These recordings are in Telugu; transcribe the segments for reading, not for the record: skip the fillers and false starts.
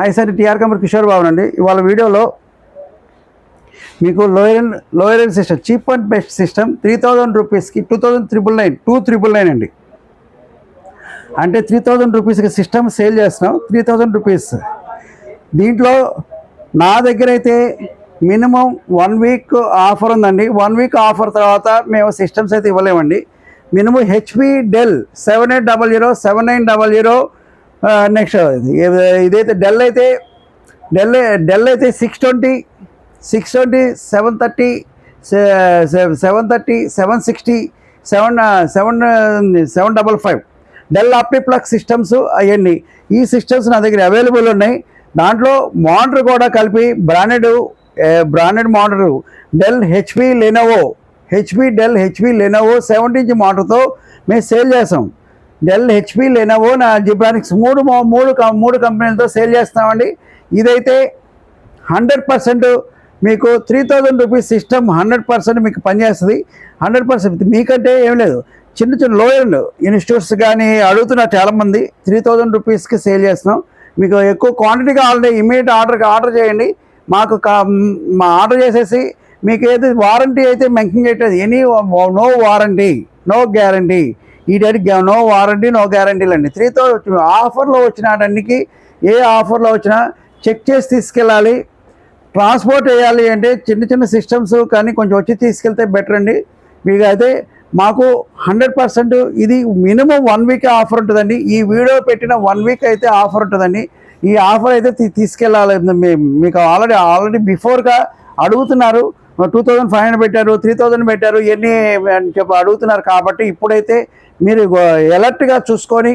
ఐసరి టీఆర్ కంపెనీ కిషోర్ బాబు అండి. ఇవాళ వీడియోలో మీకు lower end system cheap and best system 3000 రూపీస్కి 2999 అండి. అంటే 3000 రూపీస్కి సిస్టమ్ సేల్ చేస్తున్నాం. 3000 రూపీస్. దీంట్లో నా దగ్గర అయితే మినిమం 1 వీక్ ఆఫర్ ఉందండి. 1 వీక్ ఆఫర్ తర్వాత మేము సిస్టమ్స్ అయితే ఇవ్వలేమండి. మినిమం హెచ్పి డెల్ 7800 7900 నెక్స్ట్ ఇదైతే డెల్ అయితే 620 730 760 755 డెల్ ఆప్టిప్లక్స్ సిస్టమ్స్ అవన్నీ ఈ సిస్టమ్స్ నా దగ్గర అవైలబుల్ ఉన్నాయి. దాంట్లో మోడర్ కూడా కలిపి బ్రాండెడ్ మోడర్ డెల్ హెచ్పి లెనోవో 70 ఇంచ్ మోడర్తో మేము సేల్ చేస్తాం. డెల్ హెచ్పి లెనోవో నా జిబ్రానిక్స్ మూడు కంపెనీలతో సేల్ చేస్తామండి. ఇదైతే 100% మీకు 3000 రూపీస్ సిస్టమ్ 100% మీకు పనిచేస్తుంది. 100% మీకంటే ఏం లేదు. చిన్న లోయర్ ఇన్స్టిట్యూట్స్ కానీ అడుగుతున్నారు చాలామంది. 3000 రూపీస్కి సేల్ చేస్తున్నాం. మీకు ఎక్కువ క్వాంటిటీ కావాలంటే ఇమీడియట్ ఆర్డర్ చేయండి. మాకు మా ఆర్డర్ చేసేసి మీకు ఏది వారంటీ అయితే మెన్షన్ చేయట్లేదు. No warranty no guarantee. ఈ డేట్ నో వారంటీ నో గ్యారంటీలండి. 3000 ఆఫర్లో వచ్చిన అన్నికి ఏ ఆఫర్లో వచ్చినా చెక్ చేసి తీసుకెళ్ళాలి. ట్రాన్స్పోర్ట్ వేయాలి అంటే చిన్న సిస్టమ్స్ కానీ కొంచెం వచ్చి తీసుకెళ్తే బెటర్ అండి. మీకు అయితే మాకు 100% ఇది మినిమం 1 వీక్ ఆఫర్ ఉంటుందండి. ఈ వీడియో పెట్టిన 1 వీక్ అయితే ఆఫర్ ఉంటుందండి. ఈ ఆఫర్ అయితే తీసుకెళ్ళాలి. మీకు ఆల్రెడీ బిఫోర్గా అడుగుతున్నారు. 2500 పెట్టారు, 3000 పెట్టారు, ఎన్ని అని చెప్పి అడుగుతున్నారు. కాబట్టి ఇప్పుడైతే మీరు ఎలర్ట్గా చూసుకొని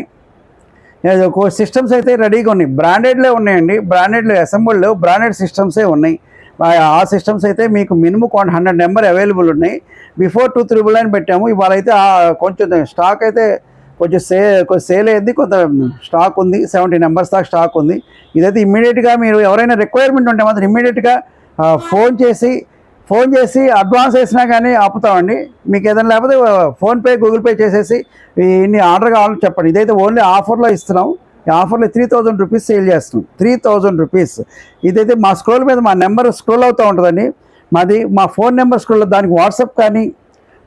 సిస్టమ్స్ అయితే రెడీగా ఉన్నాయి. బ్రాండెడ్లే ఉన్నాయండి. బ్రాండెడ్లు అసెంబుల్డ్ బ్రాండెడ్ సిస్టమ్సే ఉన్నాయి. ఆ సిస్టమ్స్ అయితే మీకు మినిమం 100 నెంబర్ అవైలబుల్ ఉన్నాయి. బిఫోర్ 2399 పెట్టాము. ఇవాళ అయితే కొంచెం స్టాక్ అయితే కొంచెం సేల్ అయింది. కొంత స్టాక్ ఉంది. 70 నెంబర్స్ దాకా స్టాక్ ఉంది. ఇదైతే ఇమ్మీడియట్గా మీరు ఎవరైనా రిక్వైర్మెంట్ ఉంటే మాత్రం ఇమ్మీడియట్గా ఫోన్ చేసి అడ్వాన్స్ వేసినా కానీ ఆపుతామండి. మీకు ఏదైనా లేకపోతే ఫోన్పే గూగుల్ పే చేసేసి ఇన్ని ఆర్డర్ కావాలని చెప్పండి. ఇదైతే ఓన్లీ ఆఫర్లో ఇస్తున్నాం. ఈ ఆఫర్లో 3000 రూపీస్ సేల్ చేస్తున్నాం. 3000 రూపీస్. ఇదైతే మా స్క్రోల్ మీద మా నెంబర్ స్క్రోల్ అవుతూ ఉంటుందండి. మా ఫోన్ నెంబర్ స్క్రోల్, దానికి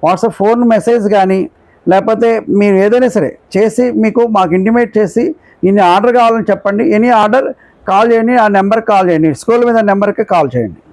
వాట్సాప్ ఫోన్ మెసేజ్ కానీ లేకపోతే మీరు ఏదైనా సరే చేసి మాకు ఇంటిమేట్ చేసి ఇన్ని ఆర్డర్ కావాలని చెప్పండి. ఎనీ ఆర్డర్ కాల్ చేయండి. ఆ నెంబర్కి కాల్ చేయండి. స్క్రోల్ మీద నెంబర్కి కాల్ చేయండి.